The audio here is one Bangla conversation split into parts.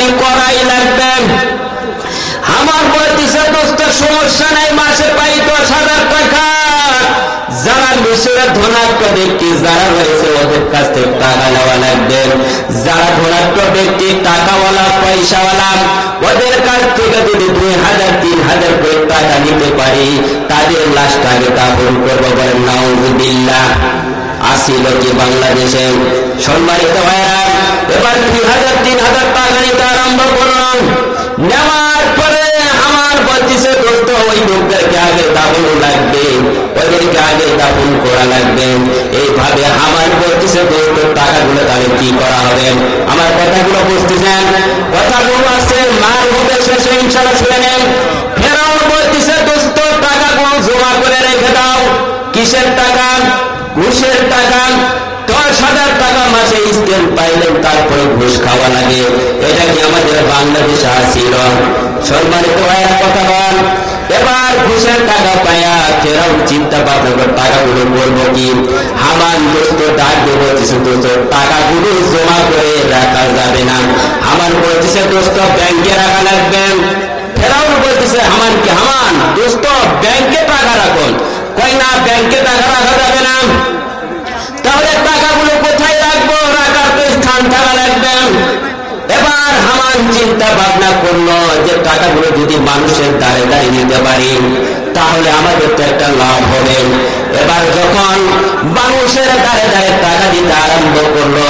চাকরি করাই লাগবে। আমার বলতেছে দোস্ত সমস্যা নাই, মাসে পাই 10,000 টাকা। যারা মিশরের ধনাঢ্য ব্যক্তি যারা রয়েছে ওদের কাছ থেকে টাকা নেওয়া লাগবে। যারা ধনাঢ্য ব্যক্তি টাকাওয়ালা পয়সাওয়ালা ওদের কাছ থেকে যদি 2,000 3,000 করে টাকা নিতে পারি তাদের লাশটাকে দাফন করবো। বলেন নাউযুবিল্লাহ। আসিল কি বাংলাদেশে? সম্মানিত ভাইরা, এবার 2,000 3,000 টাকা নিতে আরম্ভ করলাম। নেওয়ার পরে আমার বলতেছে দোস্ত ওই লোকদেরকে আগে দাফন লাগবে, ওদেরকে আগে দাফন করা লাগবে। এইভাবে আমার বলতেছে দোস্ত টাকাগুলো তাহলে কি করা হবে? আমার কথাগুলো বুঝতেছেন? কথাগুলো আছে মার হবে শেষে ইনশাআল্লাহ শুনে নেন। ফেরাউন বলতেছে দোস্ত টাকাগুলো জমা করে রেখে দাও। কিসের টাকা? ঘুষের টাকা। 10,000 টাকা মাসে স্কেল পাইলেন, তারপরে ঘুষ খাওয়া লাগে। এটা কি আমাদের বাংলাদেশে আসিল? সম্মানিত ভাইয়ের কথা বল। এবার ঘুষের টাকা পায়া ফেরাউন চিন্তা ভাবনা করে টাকাগুলো বলবো কি? হামান দোস্ত ডাক দিয়ে বলতেছে দোস্ত টাকাগুলো জমা করে রাখা যাবে না। হামান বলতেছে দোস্ত ব্যাংকে রাখা লাগবে। ফেরাউন বলতেছে হামানকে, হামান দোস্ত ব্যাংকে টাকা রাখুন। কই না, ব্যাংকে টাকা রাখা যাবে না। তাহলে টাকাগুলো কোথায় রাখবো? রাখার তো স্থান থাকা লাগবে। এবার হামান চিন্তা ভাবনা করলো যে টাকাগুলো যদি মানুষের দ্বারে দ্বারে নিতে পারি তাহলে আমাদের তো একটা লাভ হবে। এবার যখন মানুষের দ্বারে দ্বারে টাকা দিতে আরম্ভ করলো,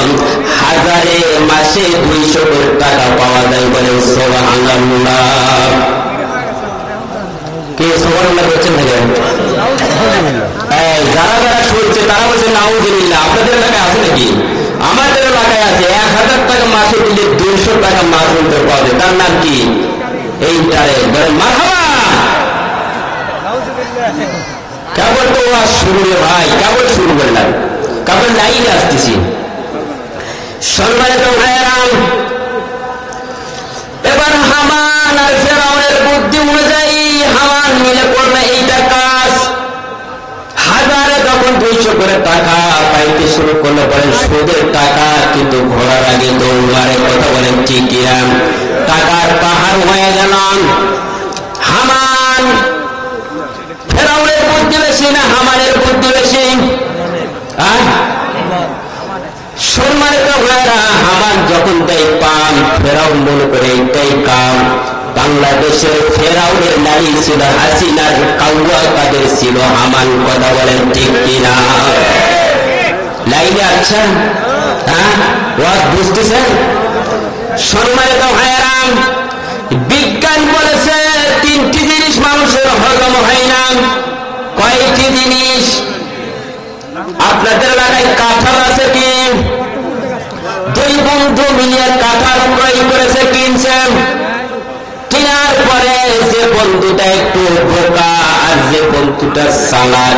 হাজারে মাসে 200 করে টাকা পাওয়া যায়। বলে সুবহানাল্লাহ। কে সুবহানাল্লাহ বলছেন না? যারা যারা শুনছে তারা বলছে নাউযুবিল্লাহ। আপনাদের এলাকায় আছে নাকি? আমাদের এলাকায় আছে। 1,000 টাকা মাসে দিলে 200 টাকা মাস উঠতে পাবে। তার নাম কি? ইন্টারেস্ট। বলেন মারহাবা। কেবল তো ওয়াজ শুরু রে ভাই, কেবল শুরু করলাম, কেবল লাইনে আসতেছি। সম্মানিত ভাইয়েরা, এবার হামান আর ফেরাউনের বুদ্ধি অনুযায়ী হামান মিলে করলো এইটা কাজ। হাজারে যখন 200 করে টাকা পাইতে শুরু করলো, বলেন সুদের টাকা কিন্তু ঘোরার আগে দৌড়ারে। কথা বলেন ঠিক কিনা? টাকার পাহাড় হয়ে গেল। হামান ফেরাউনের বুদ্ধি বেশি না হামানের বুদ্ধি বেশি? সম্মানিত ভাইরা, হামান যখন দেয় পান ফেরাউন মনে করে এইটাই কাম। বাংলাদেশের ফেরাউনের নারী ছিল হাসিনার কাউয়া কাদের ছিল হামান। কথা বলেন ঠিক কিনা? লাইনে আচ্ছা? ওয়াজ বুঝতেছেন? সম্মানিত ভাইয়েরা, বিজ্ঞান বলেছে 3টি জিনিস মানুষের হজম হয় না। কয়টি জিনিস? আপনাদের এলাকায় কাঁঠাল আছে কি? 2 বন্ধু মিলিয়ে কাঁঠাল ক্রয় করেছে, কিনছেন। কেনার পরে যে বন্ধুটা একটু বোকা আর যে বন্ধুটা চালাক,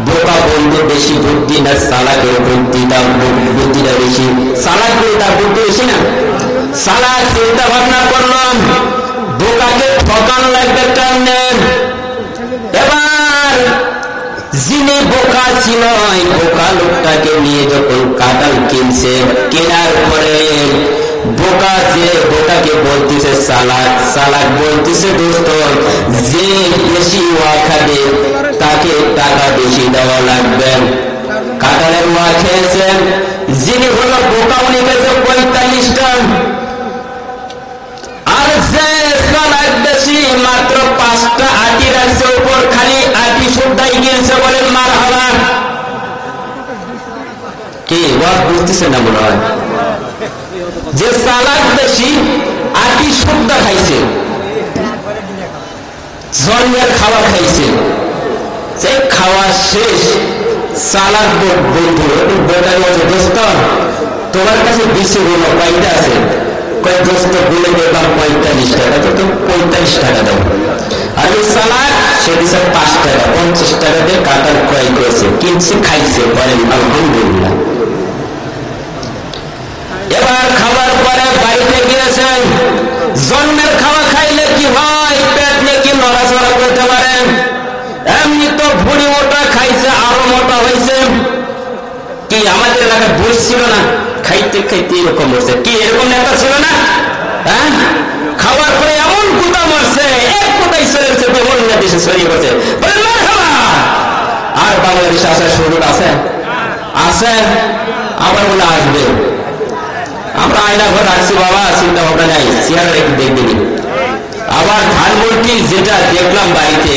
বোকা বন্ধু বেশি বুদ্ধি না চালাকের বুদ্ধিটা বেশি? চালাক তার বুদ্ধি বেশি না? চালাক চিন্তা ভাবনা করলাম বোকাকে ঠকান লাগবে কেমনে। এবার যিনি বোকা ছিল বোকা লোকটাকে নিয়ে যখন কাঁঠাল কিনছে, কেনার পরে বোকা যে বোকাকে বলতেছে চালাক, চালাক বলতেছে দোস্ত যে বেশি ওয়া খাবে তাকে টাকা বেশি দেওয়া লাগবে। কাঁঠালের ওয়া খেয়েছেন যিনি হলো বোকা, উনি গেছে 45টা। আর যে চালাক বেশি মাত্র 5টা আটি রাখছে, উপর খালি আটি শুদ্ধাই গিয়েছে। বলেন মারহাবা। কি ওয়াজ বুঝতেছে না মনে হয়? যে চালাক বেশি আটি শুদ্ধা খাইছে, জন্মের খাওয়া খাইছে। যে খাওয়া শেষ চালাক বন্ধু বোকা বলছে দোস্ত তোমার কাছে 20 গুলো কয়টা আছে? কয় দোস্ত বলে দেখলাম 45 টাকা। তো 45 টাকা দাও। আর ওই চালাক সে দিচ্ছে 5 টাকা, 50 টাকা দিয়ে কাঁঠাল ক্রয় করেছে, কিনছে, খাইছে। বলেন আলহামদুলিল্লাহ। এবার খাবার পরে বাড়িতে গিয়েছেন। জন্মের খাওয়া খাইলে কি হয়? পেট নাকি নড়াচড়া করতে পারেন। এমনি তো ভুড়ি মোটা খাইছে, আরো মোটা হয়েছে। কি আমাদের এলাকায় বুঝ ছিল না? খাইতে খাইতে এরকম হচ্ছে। কি এরকম নেতা ছিল না? বাংলাদেশে আসার সুযোগ আছে? আছে, আবার বলে আসবে। আমরা আয়না ঘর রাখছি বাবা, চিন্তা ভাবনা নাই, চেহারা একটু দেখবেনি। আবার ধানমন্ডি যেটা দেখলাম বাড়িতে,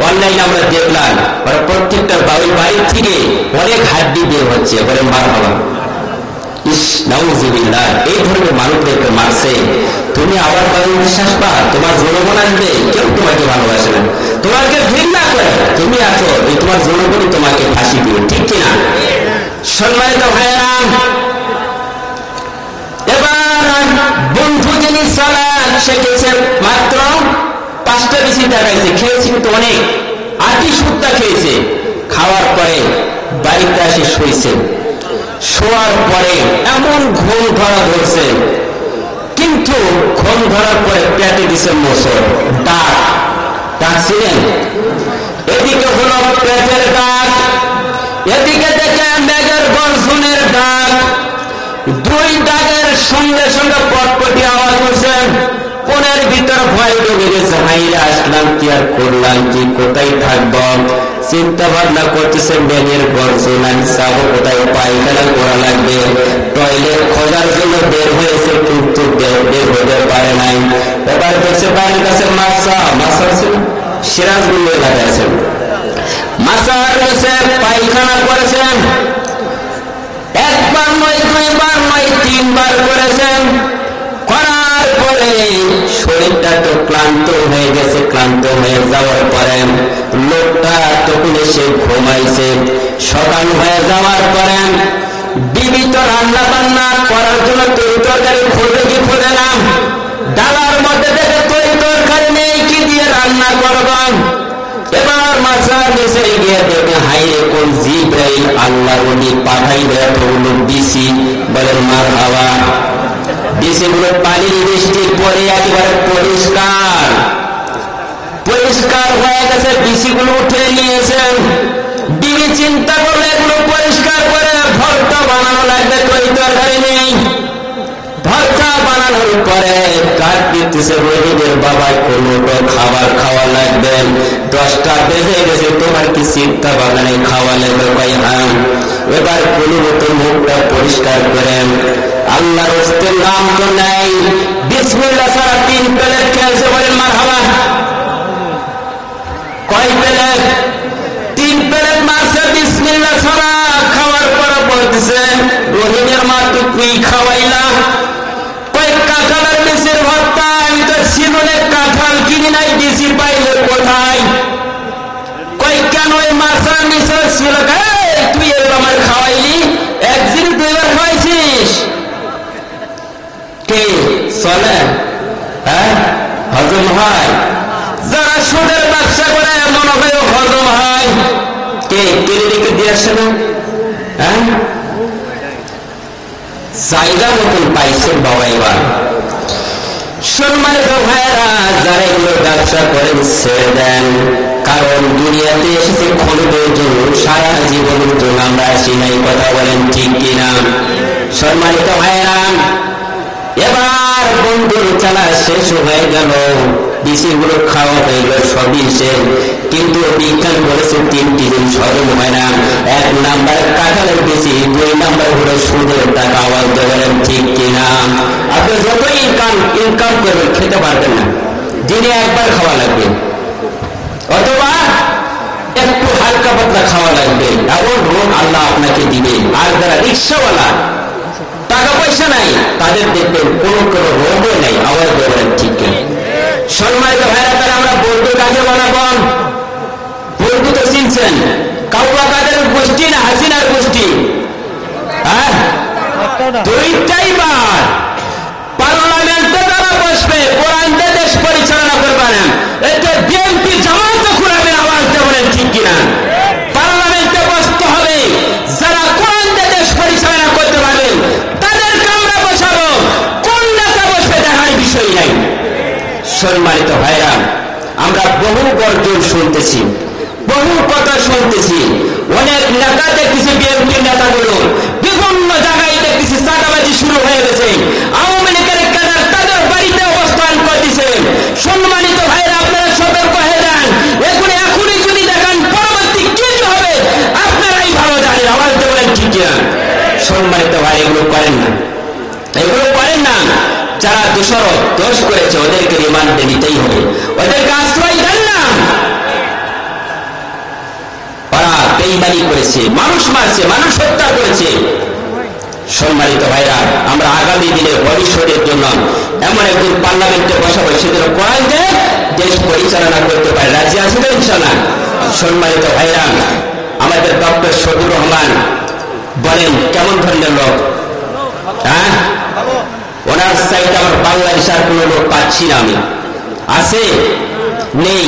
অনলাইনে আমরা দেখলাম, প্রত্যেকটা বাড়ির থেকে অনেক হাড্ডি বের হচ্ছে, এবারে মার হওয়া। ইস নাউজুবিল্লাহ, এই ধরনের মানুষদেরকে মারছে। তুমি আবার বাড়ির বিশ্বাস পা, তোমার জনগণ আসবে, কেউ তোমাকে ভালোবাসে না, তোমাকে ঘৃণা করে। তুমি আছো, তোমার জনগণই তোমাকে ফাঁসি দিবে, ঠিক কিনা? সম্মানিত ভাইয়েরা, এবার বন্ধু যিনি সালাদ শিখেছে মাত্র 5টা বেশি টাকাইছে, খেয়েছে কিন্তু অনেক, 8টি সুত্তা খেয়েছে। খাওয়ার পরে বাড়িতে এসে শুয়েছে। শোয়ার পরে এমন ঘুম ধরা ধরছে, কিন্তু ঘুম ধরার পরে পেটে দিছে মোচড়, ডাক ডাকছিলেন। এদিকে হলো পেটের ডাক, এদিকে দেখে মেঘের গর্জনের ডাক। দুই ডাকের সঙ্গে সঙ্গে পটপটি আওয়াজ হচ্ছে। মনের ভিতর ভয় ঢুকে গেছে, হাইরে আসলাম কি আর করলাম কি, কোথায় থাকব? চিন্তা ভাবনা করতেছে, মেঘের গর্জন, আমি যাবো কোথায়, পায়খানা করা লাগবে, টয়লেট খোঁজার জন্য বের হয়েছে, কিন্তু বের হতে পারে নাই। এবার দেখছে বাড়ির কাছে মাছা ছিল, সিরাজগুলো লাগাইছেন, মাছার কাছে পায়খানা করেছেন। একবার নয়, দুইবার নয়, 3বার করেছেন। করার পরে শরীরটা তো ক্লান্ত হয়ে গেছে। ক্লান্ত হয়ে যাওয়ার পরে লোকটা তখন এসে ঘুমাইছে। সকাল হয়ে যাওয়ার পরে বিবি তো রান্না বান্না করার জন্য তৈরি তরকারি খুঁজে কি খুঁজে না, ডালার মধ্যে দেখে তৈরি তরকারি নেই, কি দিয়ে রান্না করবেন? এবার মাছার নিচে গিয়ে দেখে হাইরে কোন জিব্রাইল আল্লাহ উনি পাঠাইবে এতগুলো বিসি, বলেন মারহাবা। বিসিগুলো পানির বৃষ্টির পরে একেবারে পরিষ্কার পরিষ্কার হয়ে গেছে, বিসিগুলো উঠে নিয়েছেন। বিবি চিন্তা করলে এগুলো পরিষ্কার করে ভর্তা বানানো লাগবে, তৈরি তরকারি নেই। ভর্তা বানানোর পরে কাঠ দিতেছে, রোগীদের বাবায় কোনো খাবার খাওয়া লাগবে, 10টা বেজে গেছে, তোমার কি চিন্তা ভাবনা নেই, খাওয়া লাগবে? কই হ্যাঁ। এবার কোনো মতো মুখটা পরিষ্কার করেন, আল্লাহর হস্তের নাম তো নাই, বিসমিল্লাহ ছাড়া 3 প্লেট খেয়েছে, বলেন মারহাবা। কয় প্লেট? 3 প্লেট মারছে বিসমিল্লাহ ছাড়া। খাওয়ার পরে বলতেছে, রোহিণীর মা তুই খাওয়াইলা? কয় কাঁঠালের বিচির ভর্তা, আমি তো সিলনে কাঁঠাল কিনি নাই, বিচি পাইলে কোথায়? কয় কেন ওই মাছার নিচে ছিল? তুই আমার খাওয়াইলি, 1 দিন 2বার খাওয়াইছিস, কে চলে? হ্যাঁ, হজম হয়? যারা সুদের ব্যবসা করে মনে হয় হজম হয়, কে ক্লিনিকে দিয়ে আসে না? হ্যাঁ, জায়গা মতন পাইছেন বাবা। এবার সম্মানিত ভাইয়েরা, যারা এগুলো ব্যবসা করেন ছেড়ে দেন, কারণ দুনিয়াতে এসেছে ক্ষণিকের জন্য, সারা জীবনের জন্য আমরা আসি নাই, কথা বলেন ঠিক কিনা? সম্মানিত ভাইয়েরা, এবার বন্ধুর চালা শেষ হয়ে গেল, বিচিগুলো খাওয়া হয়ে গেল, সবই শেষ। কিন্তু বিজ্ঞান বলেছে 3টি জিনিস হজম হয় না। 1 নাম্বার কাঁঠালের বিচি, 2 নাম্বার হলো সুদের টাকা। আওয়াজ দেবেন ঠিক কিনা? আপনি যতই ইনকাম করবেন খেতে পারবেন না, দিনে 1বার খাওয়া লাগবে, অথবা একটু হালকা পাতলা খাওয়া লাগবে, এমন রোগ আল্লাহ আপনাকে দিবে। আর যারা রিক্সাওয়ালা, টাকা পয়সা নাই, তাদের দেখবেন কোনো রোগও নাই। আওয়াজ দেবেন ঠিক কিনা? সম্মানিত ভাইরা, তারা আমরা বন্ধু কাকে বানাবো? বন্ধু তো চিনছেন, কাউয়া কাদের গোষ্ঠী না হাসিনার গোষ্ঠী? হ্যাঁ, 2টাই বার পার্লামেন্টে তারা বসবে, কোরআন দিয়ে দেশ পরিচালনা করবেন। এতে বিএনপি জামায়াত খুলাবে। আওয়াজ দেবেন ঠিক কিনা? পার্লামেন্টে বসতে হবে যারা কোরআন দিয়ে দেশ পরিচালনা করতে পারবেন, তাদেরকে আমরা বসাবো। কোন নেতা বসবে দেখার বিষয় নাই। সম্মানিত ভাইরা, আমরা বহু গর্জন শুনতেছি, বহু কথা শুনতেছি, অনেক নেতা দেখতেছি, বিএনপির নেতাগুলো বিভিন্ন জায়গায় দেখতেছি চাঁদাবাজি শুরু হয়ে গেছে। আওয়ামী লীগের ক্যাডার তাদের বাড়িতে অবস্থান করতেছে। সম্মানিত ভাইরা, আপনারা সতর্ক হয়ে যান, এগুলো এখনই যদি দেখেন পরবর্তী কি হবে দোষারোপ দোষ করেছে, ওদেরকে রিমান্ডে নিতেই হবে, ওদেরকে আশ্রয় দেন না। ওরা বেঈমানি করেছে, মানুষ মারছে, মানুষ হত্যা করেছে। সম্মানিত ভাইরা, আমরা আগামী দিনের ভবিষ্যতের জন্য এমন একজন পার্লামেন্টে বসাবো, সেজন্য কোরআন দিয়ে দেশ পরিচালনা করতে পারে। রাজি আছে তো ইনশাআল্লাহ? সম্মানিত ভাইরা, আমাদের ডক্টর শফিকুর রহমান বলেন কেমন ধরনের লোক? হ্যাঁ, ওনার সাইডে আমার বাংলাদেশ আর কোন লোক পাচ্ছি না আমি। আছে? নেই।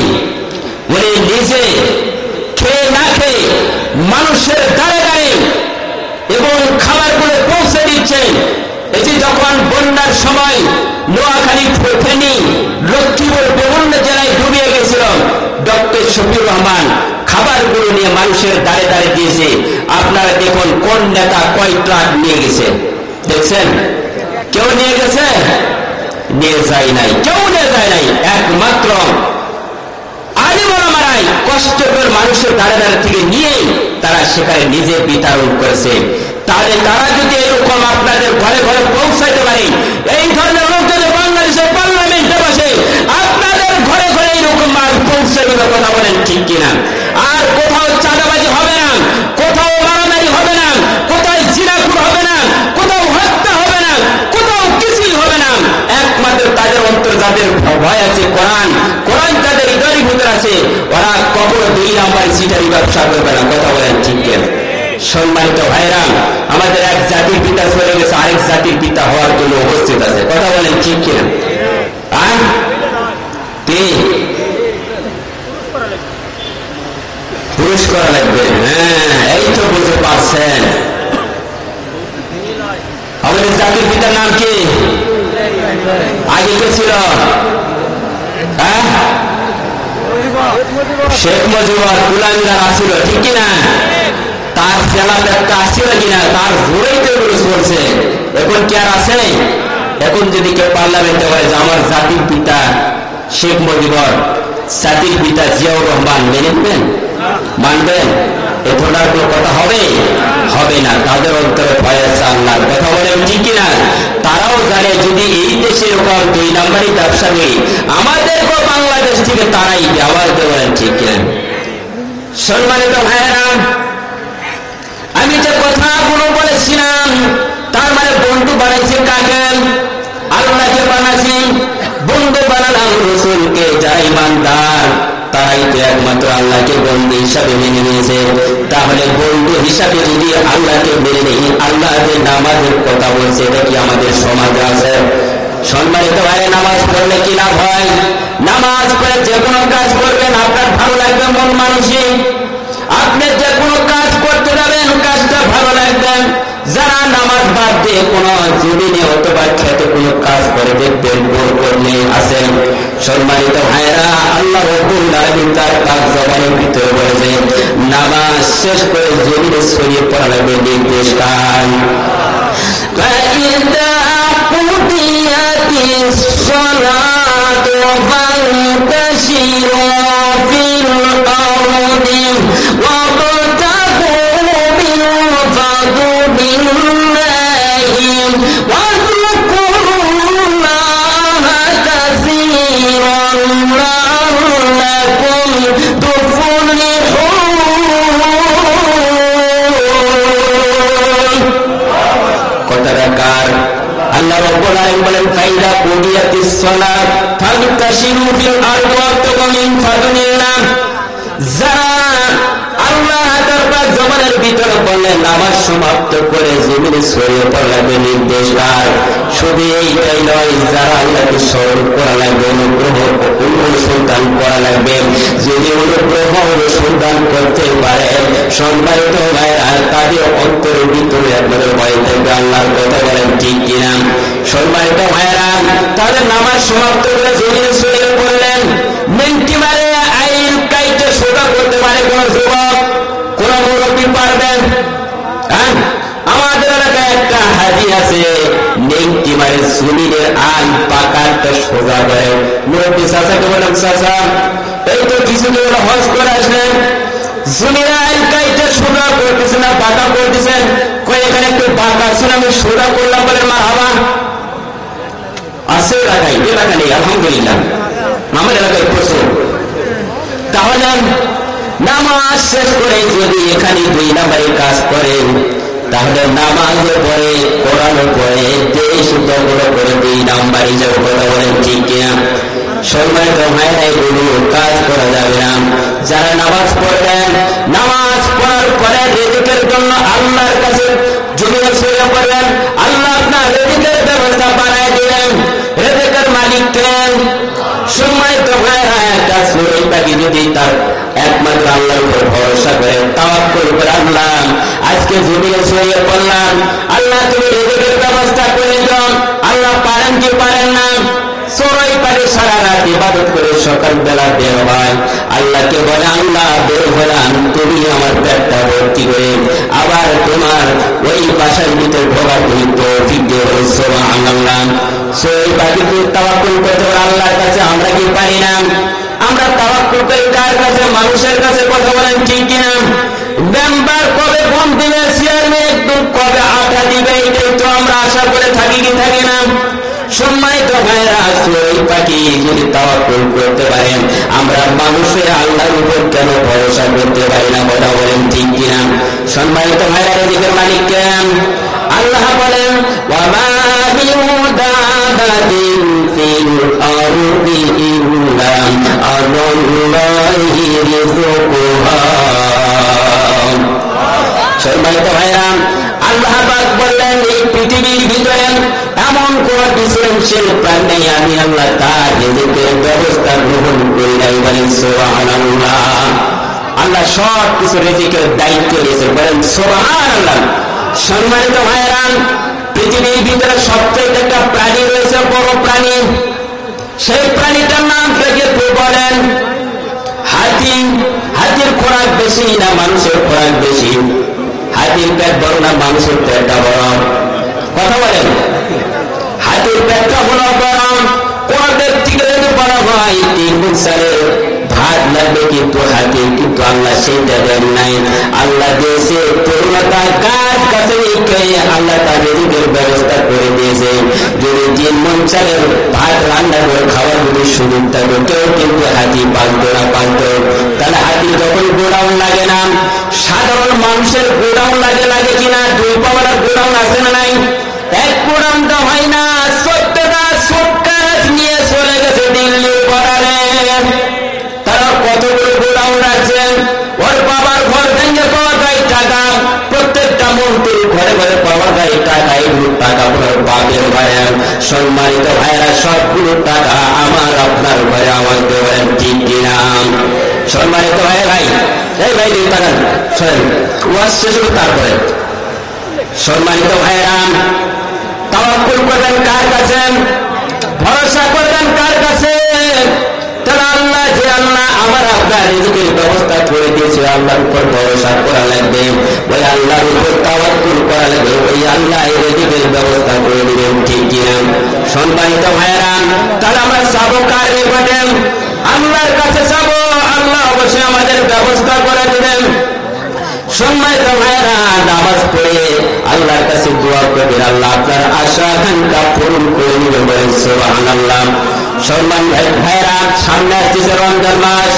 উনি নিজে খেয়ে না খেয়ে মানুষের দ্বারে দ্বারে এবং খাবারগুলো পৌঁছে দিচ্ছেন। এই যে যখন বন্যার সময় নোয়াখালী, ফেনী, লক্ষ্মীপুর বিভিন্ন জেলায় ডুবিয়ে গেছিল, ডক্টর শফিকুর রহমান খাবারগুলো নিয়ে মানুষের দ্বারে দ্বারে দিয়েছে। আপনারা দেখুন কোন নেতা কয় ট্রাক নিয়ে গেছে, দেখছেন? কেউ নিয়ে গেছে? নিয়ে যায় নাই, কেউ নিয়ে যায় নাই। একমাত্র আলিম ওলামারাই কষ্ট করে মানুষের দ্বারে দ্বারে থেকে নিয়ে তারা সেখানে নিজে বিতরণ করেছে। তাহলে তারা যদি এরকম আপনাদের ঘরে ঘরে পৌঁছাইতে পারে, এই ধরনের লোক যদি বাংলাদেশের পার্লামেন্টে বসে আপনাদের ঘরে ঘরে এইরকম মাল পৌঁছে দেবে, কথা বলেন ঠিক কিনা? আর কোথাও চাঁদাবাজি হবে না, কোথাও মারামারি হবে না, কোথাও জিনাকুর হবে না, কোথাও হত্যা হবে না, কোথাও কিছুই হবে না। একমাত্র তাদের অন্তর যাদের ভয় আছে, কোরআন তাদের হৃদয়ের ভিতরে আছে, ওরা কখনো 2 নাম্বার সিটারি ব্যবসা করবে না, কথা বলেন ঠিক কিনা? সম্মানিত ভাইরা, আমাদের এক জাতির পিতা চলে গেছে, আরেক জাতির পিতা হওয়ার জন্য উপস্থিত আছে, কথা বলেন ঠিক কিনা? পুরুষ করা লাগবে। হ্যাঁ, এই তো বুঝতে পারছেন। আমাদের জাতির পিতার নাম কি? আগে কে ছিল? শেখ মুজিবুর। গুলামীরা আসছিল, ঠিক কিনা? তার সেলা একটা আসছিল কিনা? তার জোরেই তো এগুলো চলছে। এখন কি আর আছে? এখন যদি কেউ পার্লামেন্টে বলে যে আমার জাতির পিতা শেখ মুজিবুর, জাতির পিতা জিয়াউর রহমান, মেনে নেবেন? মানবেন? এ ধরনের কোনো কথা হবে? হবে না। তাদের অন্তরে ভয় আছে আল্লাহর, কথা বলেন ঠিক কিনা? তারাও জানে যদি এই দেশে এরকম 2 নাম্বারই ব্যবসা নেই, আমাদেরকেও বাংলাদেশ থেকে তারাই আওয়াজ দেবেন, ঠিক কিনা? সম্মানিত ভাইয়েরা, আমি যে কথাগুলো বলেছিলাম, তার মানে বন্ধু বানাইছে কাকে? আল্লাহকে বানাইছি। বন্ধু বানালাম রাসূলকে, যারা ঈমানদার তারাই তো একমাত্র আল্লাহকে বন্ধু হিসাবে মেনে নিয়েছে। তাহলে বন্ধু হিসাবে যদি আল্লাহকে মেনে নেই, আল্লাহ যে নামাজের কথা বলছে, এটা কি আমাদের সমাজে আছে? সম্মানিত ভাই, নামাজ পড়লে কি লাভ হয়? নামাজ পড়ে যে কোনো কাজ করবেন, আপনার ভালো লাগবে মন মানসিক। আপনি যে কোনো কাজ করতে যাবেন, কাজটা ভালো লাগবে। যারা নামাজ বাদ দিয়ে কোনো জমিনে অথবা খেতে কোনো কাজ করে দেখবেন, বোর করলে আছেন। সম্মানিত ভাইরা, আল্লাহ রাব্বুল আলামিন তার পাক জবানের ভিতরে বলেছে, নামাজ শেষ করে জমিনে ছড়িয়ে পড়া লাগবে নির্দেশ কান। ফাইদা কুদিয়াতিস সালাতু ফান্তাশিরু ফিল আরদি ওয়াবতাগু মিন ফাদলিল্লাহি ওয়াযকুরুল্লাহা কাসীরান লাআল্লাকুম তুফলিহুন। কথাটা কার? আল্লাহ রাব্বুল আলামিন বলেন, ফাইদা কুদিয়াতিস সালাত ফান্তাশিরু ফিল আরদি ওয়াবতাগু মিন ফাদলিল্লাহ। যারা আল্লাহ তাআলার জমানের ভিতরে বললেন নামাজ সমাপ্ত করে জমিনে ছড়িয়ে পড়া লাগবে নির্দেশ কার? শুধু এইটাই নয়, যারা আল্লাহকে স্মরণ করা লাগবে, অনুসন্ধান করা লাগবে। যদি অনুগ্রহ অনুসন্ধান করতে পারে, সম্মানিত ভাইরা, তাদের অন্তরের ভিতরে আপনাদের ভয় থাকবে। আল্লাহর কথা বলেন ঠিক কিনা? সম্মানিত ভাইরা, তাদের নামাজ সমাপ্ত করে জমিনে ছড়িয়ে পড়লেন। মেন্টি মারে আইন কাইটে সোজা করতে পারে কোন যুবক, কোন মুরব্বী পারবেন? হ্যাঁ, আমাদের এলাকায় একটা হাজি আছে, নেংটি মারে জমিনের আইন পাকারটা সোজা করে। মুরব্বী চাচাকে বলেন, চাচা এই তো কিছুদিন হজ করে আসলেন, জমির আইন কাইটে সোজা করতেছে না, পাকা করতেছেন। কই এখানে একটু পাকা ছিল, আমি সোজা করলাম, বলেন মারহাবা। পাশের এলাকায়, এলাকা নেই আলহামদুলিল্লাহ, আমার এলাকায় প্রচুর। তাহলে নামাজ শেষ করে যদি এখানে 2 নম্বরের কাজ করেন, তাহলে নামাজও পড়ে, কোরআনও পড়ে, দেশ শুদ্ধগুলো করে 2 নম্বর হিসেবে কথা বলেন, ঠিক কিনা? সম্মানিত ভাইরা, এগুলো কাজ করা যাবে না। যারা নামাজ পড়বেন, নামাজ পড়ার পরে রিজিকের জন্য আল্লাহর কাছে জমিনে শুয়ে পড়বেন, আল্লাহ আপনার রিজিকের ব্যবস্থা বানায় দিবেন। রিজিকের মালিক কে? সম্মানিত ভাইরা, একটা সূরা পাখি যদি তার একমাত্র আল্লাহর উপর ভরসা করে, তাওয়াক্কুল করে, আল্লাহ আজকে জমিনে শুয়ে পড়লাম, আল্লাহ তুমি রিজিকের ব্যবস্থা করে দাও। আল্লাহ পারেন কি পারেন না? সূরা পাখি সারা রাত ইবাদত করে সকালবেলা বের হয়, আল্লাহকে বলে, আল্লাহ বের হলাম, তুমি আমার পেটটা ভর্তি করে আবার তোমার ওই বাসার ভিতরে ঢোকার তুমি তৌফিক দিও, সুবহানাল্লাহ। সূরা পাখি তাওয়াক্কুল করতে পারে আল্লাহর কাছে, আমরা কি পারি না? আমরা তাওয়াক্কুল করি কার কাছে? মানুষের কাছে, কথা বলেন, ঠিক কিনা? মেম্বার কবে ফোন দিবে, চেয়ারম্যান কবে আটা দিবে, এটাই তো আমরা আশা করে থাকি, কি থাকি না? সম্মানিত ভাইরা, সূরা পাখি যদি তাওয়াক্কুল করতে পারেন, আমরা মানুষের আল্লাহর উপর কেন ভরসা করতে পারি না? কথা বলেন, ঠিক কিনা? সম্মানিত ভাইরা, রিজিকের মালিক কে? আল্লাহ বলেন, ওয়া মা মিন দাবাতিন ফিল আরদি ইল্লা আল্লাহি রিজকুহা। সম্মানিত ভাইরা, আল্লাহ পাক বললেন, এই পৃথিবীর ভিতরে এমন কোন সৃজনশীল প্রাণ নেই, আমি আল্লাহ তার রিজিকের ব্যবস্থা গ্রহণ করি নাই, বলেন সুবহানাল্লাহ। আল্লাহ সব কিছু রিজিকের দায়িত্ব নিয়েছে, বলেন সুবহানাল্লাহ। সম্মানিত ভাইরা, পৃথিবীর ভিতরে সবচেয়ে একটা প্রাণী রয়েছে, বড় প্রাণী, সেই প্রাণীটার নাম থেকে বলেন হাতি। হাতির খোরাক বেশি না মানুষের খোরাক বেশি? হাতির পেট বড় না মানুষের পেটটা বড়? কথা বলেন। হাতির পেটটা বড় বড়, কোন ব্যক্তি যদি বড় হয় 3 গুণ সারে ভাত লাগবে, কিন্তু হাতির কিন্তু আল্লাহ সেইটা দেন নাই। আল্লাহ দিয়েছে তরুণতার কাজ কাছে আল্লাহ তার রিজিকের ব্যবস্থা করে দিয়েছে। যদি 3 মণ চালের ভাত রান্না করে খাওয়ার যদি সুযোগ থাকে, কেউ কিন্তু হাতি পালতো না, পালতো। তাহলে হাতি যখন গোডাউন লাগে না, সাধারণ মানুষের গোডাউন লাগে কিনা? 2 পাওয়ার গোডাউন আছে না নাই? এক গোডাউনটা হয় না, 14টা সুটকেস নিয়ে চলে গেছে দিল্লি বর্ডারে। তারা কতগুলো গোডাউন রাখছেন, ওর বাবার ঘর ভেঙে পাওয়া যায় টাকা, প্রত্যেকটা মন্ত্রীর ঘরে ঘরে পাওয়া যায় টাকা, এগুলো টাকা ওনার বাপের ঘরে। সম্মানিত ভাইরা, সবগুলো টাকা আমার আপনার ঘরে, আমার দেওয়ার, ঠিক কিনা? সম্মানিত ভাই, এই ভাই তাকান, ওয়াজ শেষ হলো তারপরে। সম্মানিত ভাইরা, তাওয়াক্কুল করবেন কার কাছে? ভরসা করবেন কার কাছে? তারা আল্লাহ, যে আল্লাহ আমার আপনার রিজিকের ব্যবস্থা করে দিয়েছে, আল্লাহর উপর ভরসা করা লাগবে, ওই আল্লাহর উপর তাওয়াক্কুল করা লাগবে, ওই আল্লাহ এই রিজিকের ব্যবস্থা করে দিবেন, ঠিক কিনা? সম্মানিত ভাইরা, তাহলে আমরা যাবো কার নিকটে? আল্লাহর কাছে যাবো, আল্লাহ অবশ্যই আমাদের ব্যবস্থা করে দিবেন। সম্মানিত ভাইরা, নামাজ পড়ে আল্লাহর কাছে দোয়া করবেন, আল্লাহ আপনার আশা আকাঙ্ক্ষা পূরণ করে দিবেন, বলেন সুবহানাল্লাহ। সম্মানিত ভাইরা, সামনে আসছে রমজান মাস,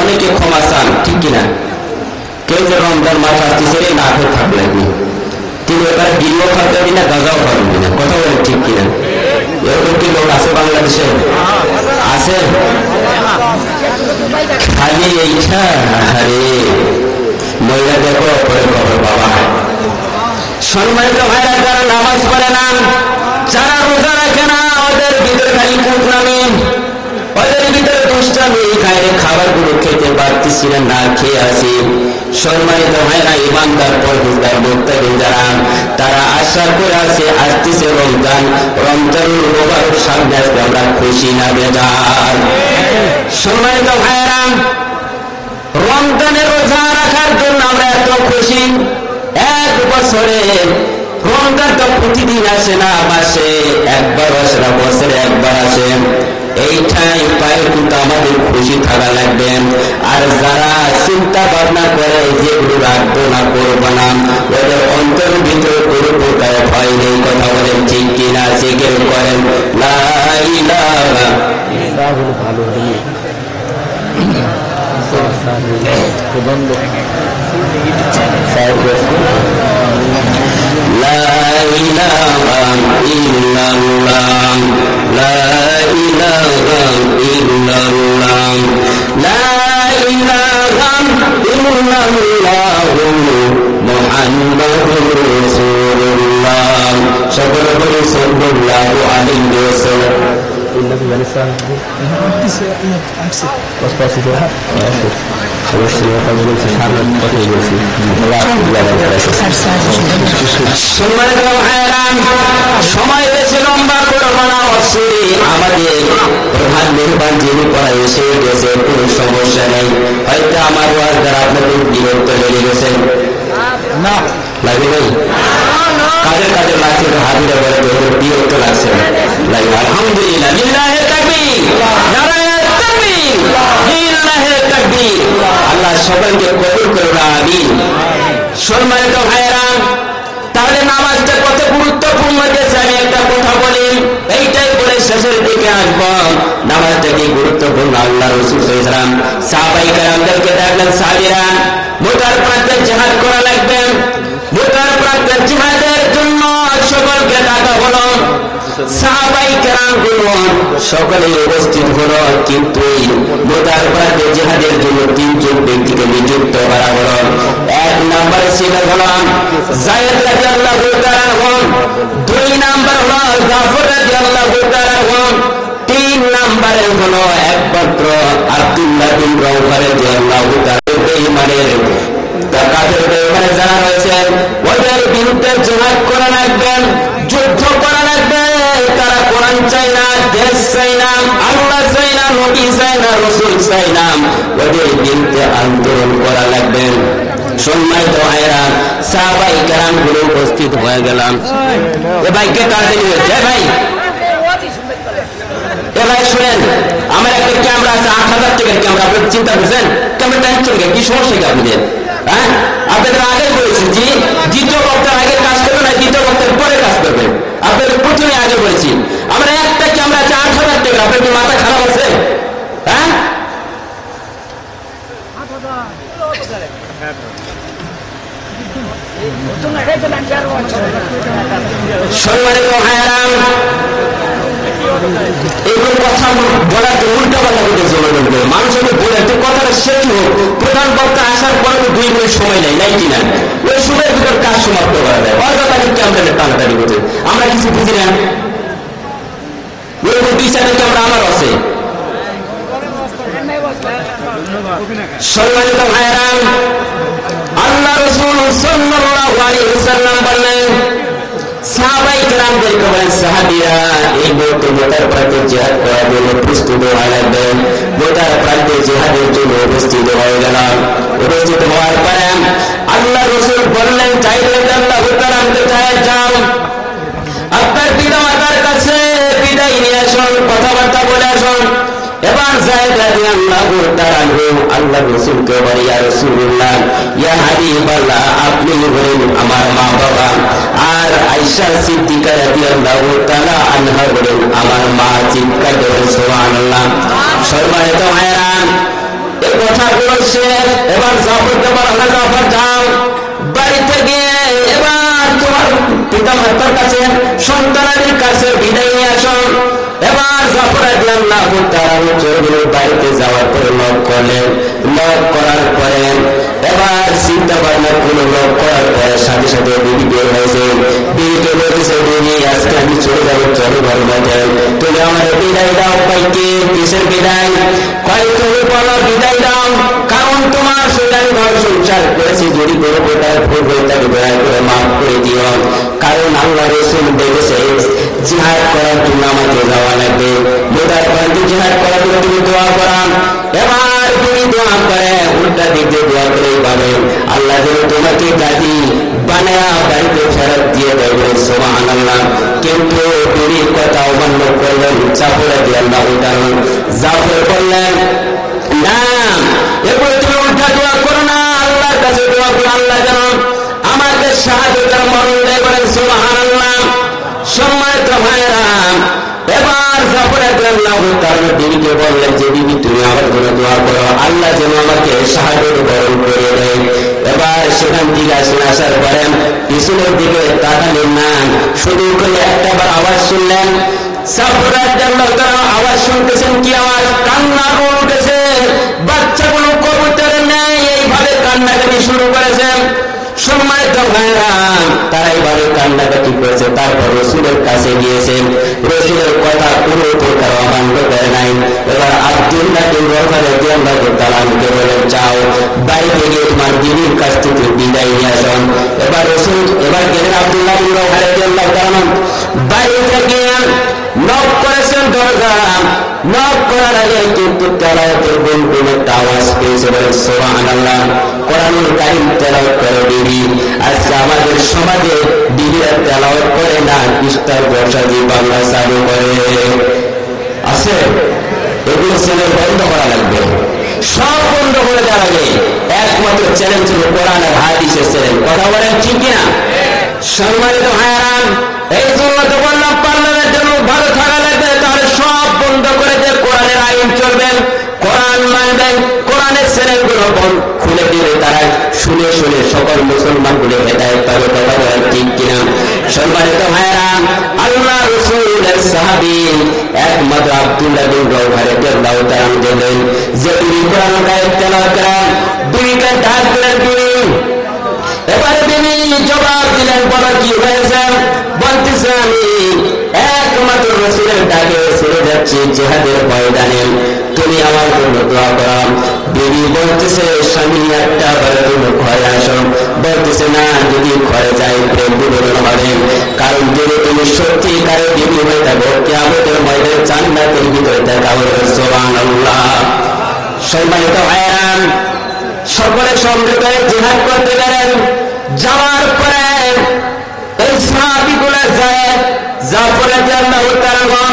অনেকে ক্ষমা চান, ঠিক কিনা? কেউ যে রমজান মাস আসতেছে না খেয়ে থাকবে, তিনি এবার গিরিও খাতে না, গাঁজাও খাবেন না, কথা বলেন, ঠিক কিনা? এরকম কি লোক আছে বাংলাদেশে? আছে? খালি এইটা, আরে মহিলা দেখো পরে খবর বাবা। সম্মানিত ভাইরা, যারা নামাজ পড়ে না, যারা রোজা রাখে না, ওদের ভিতরে খালি কুট নামে, ওদের ভিতরে দুষ্টামি, খাইলে খাবারগুলো খেতে পারতেছি না, না খেয়ে আসি। সম্মানিত ভাইরা, ইমানদার পরহেজগার মুত্তাকিন যারা, তারা আশা করে আছে আসতেছে রমজান, রমজানুল মুবারক সামনে আসবে, আমরা খুশি না বেজার? সম্মানিত ভাইরা, রমজানের রোজা রাখার জন্য আমরা এত খুশি। 1 বছরে রমজান তো প্রতিদিন আসে না, মাসে একবার আসে না, বছরে একবার আসে। এইটাই পায়ে কিন্তু আমাদের খুশি থাকা লাগবে। আর যারা চিন্তা ভাবনা করে যেগুলো রাখবো না করবো না, ওদের অন্তরের ভিতরে কোনো প্রকার ভয় নেই। কথা বলেন ঠিক কিনা? জিকির করেন লা ইলাহা ভালো লা ইলাহা ইল্লাল্লাহ, লা ইলাহা ইল্লাল্লাহ, লা ইলাহা ইল্লাল্লাহ মুহাম্মাদুর রাসূলুল্লাহ। সকলে বলি সাল্লাল্লাহু আলাইহি ওয়াসাল্লাম। সময় বেশি লম্বা করবো না, আমাদের প্রধান মেহমান যিনি পড়া এসে গেছে, কোন সমস্যা নেই। হয়তো আমার ওয়াজ দ্বারা আপনাদের বিরক্ত লেগে গেছে না, লাগে নেই? কাদের কাদের লাগছে হাজিরা বলে বিরক্ত লাগছে? লাগে। আলহামদুলিল্লাহ, লিল্লাহে তাকবীর, নারায়ে তাকবীর, লিল্লাহে তাকবীর। আল্লাহ সবাইকে কবুল করুন, আমিন। সম্মানিত ভাইরা, তাহলে নামাজটা কত গুরুত্বপূর্ণ গেছে আমি একটা কথা বলি, এইটাই বলে শেষের দিকে আসবো। নামাজটা কি গুরুত্বপূর্ণ? আল্লাহ রাসূল সাল্লাল্লাহু আলাইহি ওয়াসাল্লাম সাহাবায়ে কেরামদেরকে দেখলেন, সাহাবীরা মোটার প্রান্তে জিহাদ করা লাগবে। মোটার প্রান্তে জিহাদের জন্য সকলকে ডাকা হলো। সাহাবায়ে কেরামগুলো সকলে উপস্থিত হলো, কিন্তু এই মোটার প্রান্তে জিহাদের জন্য তিনজন ব্যক্তিকে নিযুক্ত করা হলো। এক নম্বরে ছিলেন হলো যায়েদ রাদিয়াল্লাহু তাআলা আনহু, দুই নম্বর হলো জাফর রাদিয়াল্লাহু তাআলা আনহু, তিন নম্বরে হলো একমাত্র আব্দুল্লাহ বিন রাওফা রাদিয়াল্লাহু তাআলা। বেঈমানের কাফের বেঈমানের যারা রয়েছে ওদের বিরুদ্ধে জিহাদ করা লাগবে, যুদ্ধ করা লাগবে। তারা কোরআন চাই না, দেশ চাই না, আল্লাহ চাই না, নবী চাই না, রাসূল চাই না, ওদের বিরুদ্ধে আন্দোলন করা লাগবে। সম্মানিত ভাইরা, সাহাবায়ে কেরামগুলো উপস্থিত হয়ে গেলাম। এ ভাইকে তাড়াতাড়ি হয়েছে, ভাই এ ভাই শুনেন, আমার একটা ক্যামেরা আছে, ৮,০০০ টাকার ক্যামেরা। আপনি চিন্তা করছেন ক্যামেরাটা আনছেন, কি সমস্যা কি আপনাদের? হ্যাঁ, আপনাদের আগে বলেছি যে দ্বিতীয় বক্তার আগে কাজ করবে না, দ্বিতীয় বক্তার পরে কাজ করবে। আপনাদের প্রথমে আগে বলেছি আমরা একটা ক্যামেরা আছে ৮,০০০ টাকা। আপনার কি মাথা খারাপ আছে? হ্যাঁ, সম্মানিত ভাইয়েরা, এগুলো কথা বলার উল্টা পাল্টা করতে মানুষ বলে কথাটা শেষ হোক। প্রধান বক্তা আসার পরে তো 2 মিনিট সময় নেই, নাই কিনা? ওই সময়ের ভিতর কাজ সমাপ্ত করা যায়। অর্গানিককে আমরা টানাটানি করতে আমরা কিছু বুঝি না। ওই 2 চারটা ক্যামেরা আমার আছে। সম্মানিত ভাইয়েরা, আল্লাহ রাসূল সাল্লাল্লাহু আলাইহি ওয়াসাল্লাম বললেন, সাহাবায়ে কেরামদেরকে বলেন, সাহাবীরা এই মুহূর্তে মোটার প্রান্তে জিহাদ করার জন্য প্রস্তুত হয়ে লাগবে। মোটার প্রান্তে জিহাদের জন্য উপস্থিত হয়ে গেলাম। উপস্থিত হওয়ার পরে আল্লাহ রাসূল বললেন, চাইলে আল্লাহ তাআলা কোথায় যাও, আপনার পিতা মাতার কাছে বিদায় নিয়ে আসুন, কথাবার্তা বলে আসুন। এবার যায়েদ রাদিয়াল্লাহু তাআলা আল্লাহ রাসূলকে বলে, ইয়া রাসূলুল্লাহ, ইয়া হাবিবাল্লাহ, আপনি বলেন আমার মা বাবা। আর আয়েশা সিদ্দিকা রাদিয়াল্লাহু তাআলা আনহা বলেন আমার মা। চিৎকার করে সুবহানাল্লাহ। সম্মানিত ভাইরা, এই কথাগুলো শেষ। এবার জাফরকে বলা, জাফর যাও বাড়িতে গিয়ে এবার তোমার পিতা মাতার কাছে, সন্তানের কাছে বিদায় নিয়ে আসো। এবার জাফর রাদিয়াল্লাহু তাআলা চলে বাড়িতে যাওয়ার পরে নক করলেন। নক করার পরে এবার চিন্তা ভাবনা কোনো নক করার পরে সাথে সাথে বিবি বের হয়েছে। বিবিকে বলতেছে, বিবি আজকে আমি চলে যাবো, চলো ঘর বাটে, তুমি আমার বিদায় দাও। পাইকে কিসের বিদায়? কয় তুমি বলো বিদায় দাও, কারণ তোমার সঙ্গে আমি ঘর সংসার করেছি, যদি কোনো প্রকার ভুল হয়ে থাকে দয়া করে মাফ করে দিও। কারণ আল্লাহ রাসূল বলেছে জিহাদ করার জন্য আমাকে যাওয়া লাগবে। মোটার প্রান্তে জিহাদ করার জন্য তুমি দোয়া করা। এবার তুমি দোয়া করে উল্টা দিক দিয়ে দোয়া করেই পাবেন, আল্লাহ যেন তোমাকে গাজী বানায়া বাড়িতে ফেরত দিয়ে দেবে। সুবহানাল্লাহ। কিন্তু তিনি কথা অমান্য করলেন। জাফর রাদিয়াল্লাহু তাআলা, জাফর বললেন, না, বিবিকে বললেন যে বিবি তুমি আমার জন্য দোয়া করো, আল্লাহ যেন আমাকে শাহাদাত বরণ করে দেয়। এবার সেখান থেকে আসার পরে পিছনের দিকে তাকালেন না, শুধু করে একটাবার আওয়াজ শুনলেন। আওয়াজ শুনতেছেন, কি আওয়াজ? কান্না উঠেছে, বাচ্চাগুলো কবুতরের নেই এইভাবে কান্নাকাটি শুরু করেছেন। সম্মানিত ভাইরা, তারা এইভাবে কান্নাকাটি করেছে। তারপর রসুলের কাছে গিয়েছেন, রসুলের কথা কোনো প্রকার অমান্য করে নাই। এবার আব্দুল্লাহ বিন রাওহা রাদিয়াল্লাহু তাআলা আনহু বলেন, যাও বাইরে গিয়ে তোমার বিবির কাছ থেকে বিদায় নিয়ে আসুন। এবার রসুল গেলেন আব্দুল্লাহ বিন রাওহা রাদিয়াল্লাহু তাআলা বাইরে গিয়ে নক করেছেন দরজা। নক করার আগে কিন্তু তেলাওয়াতের গুনগুন একটা আওয়াজ পেয়েছে, বলেন সুবহানাল্লাহ। কোরআনুল কারীম তেলাওয়াত করে বিবি। আজকে আমাদের সমাজে বিবিরা তেলাওয়াত করে না, ইস্তার বর্ষাজি বাংলা চালু করে আছে। এগুলো চ্যানেল বন্ধ করা লাগবে, সব বন্ধ করে দেওয়া লাগে। একমাত্র চ্যানেল ছিল কোরআন আর হাদিসের চ্যানেল। কথা বলেন ঠিক কিনা? সম্মানিত ভাইরা, এই জন্য তো বললাম পার্লামেন্টের লোক ভালো থাকা লাগবে, তাহলে সব বন্ধ করে দিয়ে কোরআনের আইন চলবেন, কোরআন মানবেন, কোরআনের চ্যানেলগুলো খুলে দিলে তারা শুনে শুনে সকল মুসলমানগুলো হেদায়েত পাবে। কথা বলেন ঠিক কিনা? সম্মানিত ভাইরা, আল্লাহ রাসূলের সাহাবী একমাত্র আব্দুল্লাহ বিন রাওহা রাদিয়াল্লাহু তাআলা বললেন যে তিনি কোরআন কায়েম তেলাওয়াত করেন, দুইটা ডাক দিলেন তিনি। এবারে তিনি জবাব দিলেন, বলো কি হয়েছে? বলতেছে আমি একমাত্র রাসূলের ডাকে ছেড়ে যাচ্ছি জিহাদের ময়দানে, তুমি আমার জন্য দোয়া করো। বিবি বলতেছে, স্বামী একটা বারে তুমি ঘরে আসো। বলতেছে না, যদি ঘরে যাই প্রেম বিবরণ হবে, কারণ যদি তুমি সত্যিকারের বিবি হয়ে থাকো কিয়ামতের ময়দানে জান্নাতের ভিতরে দেখা হবে। সুবহানাল্লাহ। সম্মানিত ভাইরা, সকলে সম্মিলিত হয়ে জিহাদ করতে গেলেন। যাওয়ার পরে এই সাহাবীগুলো যায়, জাফর রাদিয়াল্লাহু তাআলা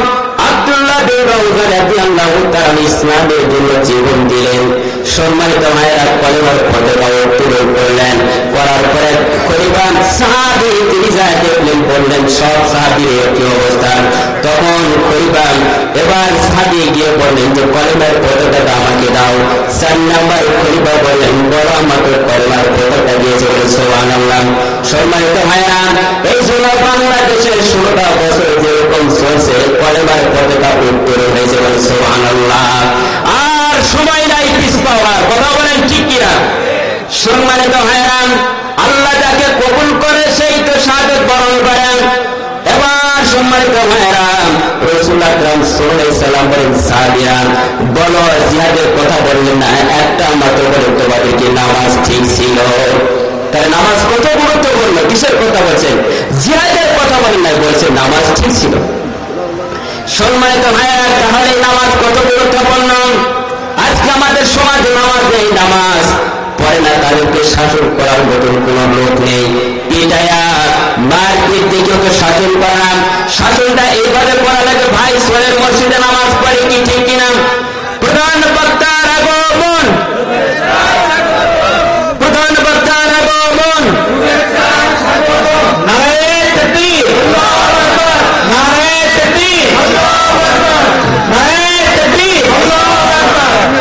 আব্দুল্লাহ বিন রাওহা রাদিয়াল্লাহু তাআলা ইসলামের জন্য জীবন দিলেন। সম্মানিত ভাইরা, কলেমার পতাকা উত্তোলন করলেন। করার পরে খলিফান সাহাবী তিনি যায় দেখলেন, বললেন সব সাহাবীর একই অবস্থা। তখন খলিফান এবার সাহাবী গিয়ে বললেন যে কলেমার পতাকাটা আমাকে দাও। 4 নাম্বার খলিফা বললেন, বড় আমাকে কলেমার পতাকা দিয়েছে। সুবহানাল্লাহ। সম্মানিত ভাইরা, এই জন্য বাংলাদেশের 16টা বছর যেরকম চলছে কলেমার পতাকা উত্তোলন হয়েছে। সুবহানাল্লাহ। আর সময় নাই পিছ পাওয়ার। কথা বলেন ঠিক কিনা? সম্মানিত ভাইরা, আল্লাহ যাকে কবুল করে সেই তো শাহাদাত বরণ করেন। এবার সম্মানিত ভাইরা, রাসূল আকরাম সাল্লাল্লাহু আলাইহি সাল্লাম বলেন, সাহাবীরা বলো জিহাদের কথা বললেন না, একটা মাত্র বলে তোমাদের কি নামাজ ঠিক ছিল? তাহলে নামাজ কত গুরুত্বপূর্ণ। কিসের কথা বলছেন? জিহাদের কথা বলেন না, বলছেন নামাজ ঠিক ছিল। সম্মানিত ভাইরা, তাহলে নামাজ কত গুরুত্বপূর্ণ। আজকে আমাদের সমাজে নামাজ নেই, নামাজ পড়ে না, তাদেরকে শাসন করার মতন কোন লোক নেই। পিটায়া মারপিট দেখে ওকে শাসন করা, শাসনটা এইভাবে করা লাগে, ভাই সোহেল মসজিদে নামাজ পড়ে কি ঠিক কিনা? প্রধান বক্তার আগমন, প্রধান বক্তার আগমন, নারায়ে তাকবীর, নারায়ে তাকবীর, নারায়ে তাকবীর।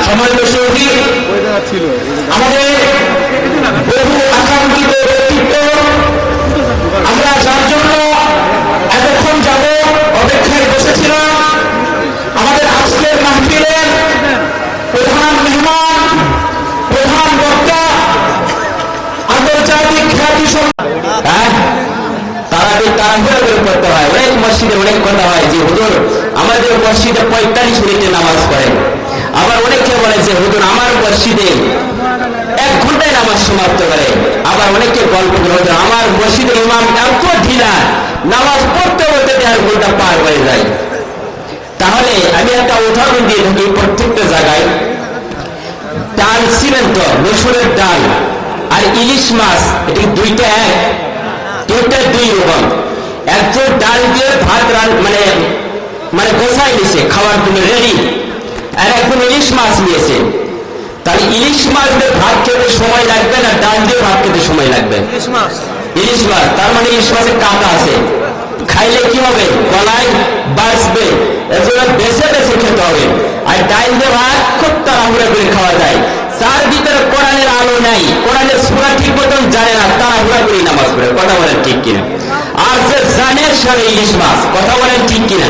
সম্মানিত সুধী, আমাদের বহু আকাঙ্ক্ষিত ব্যক্তিত্ব, আমরা যার জন্য এতক্ষণ যাব অপেক্ষায় বসেছিলাম, আমাদের আজকের মাহফিলের প্রধান মেহমান, প্রধান বক্তা, আন্তর্জাতিক খ্যাতি তাড়াহুড়ো করতে হয়। অনেক মসজিদে অনেক কথা হয় যে হুজুর আমাদের মসজিদে 45 মিনিটে নামাজ পড়েন। আবার অনেকে বলে যে হুজুর আমার মসজিদে 1 ঘন্টায় নামাজ সমাপ্ত করে। আবার অনেকে গল্প করে আমার মসজিদের ইমাম এত ঢিলা, নামাজ পড়তে পড়তে 1.5 ঘন্টা পার হয়ে যায়। তাহলে আমি একটা উদাহরণ দিয়ে থাকি, প্রত্যেকটা জায়গায় ডাল ছিলেন তো, মসুরের ডাল আর ইলিশ মাছ, এটি দুইটা এক, দুইটা দুই রকম। একজন ডাল দিয়ে ভাত মানে গোছাই নিয়েছে, খাওয়ার জন্য রেডি, আর একজন ইলিশ মাছ নিয়েছে। তাহলে ইলিশ মাছ দিয়ে ভাত খেতে সময় লাগবে না ডাল দিয়ে ভাত খেতে সময় লাগবে? ইলিশ মাছ, তার মানে ইলিশ মাছের কাঁটা আছে, খাইলে কি হবে? গলায় বাঁচবে। এর জন্য বেছে বেছে খেতে ডাইল দিয়ে ভাত খুব তাড়াহুড়া করে খাওয়া যায়, যার ভিতরে কোরআনের আলো নাই, কোরআনের সূরা ঠিক মতন জানে না, তাড়াহুড়া করে নামাজ পড়ে। কথা বলেন ঠিক কিনা? আর যে জানে সে ইলিশ মাছ। কথা বলেন ঠিক কিনা?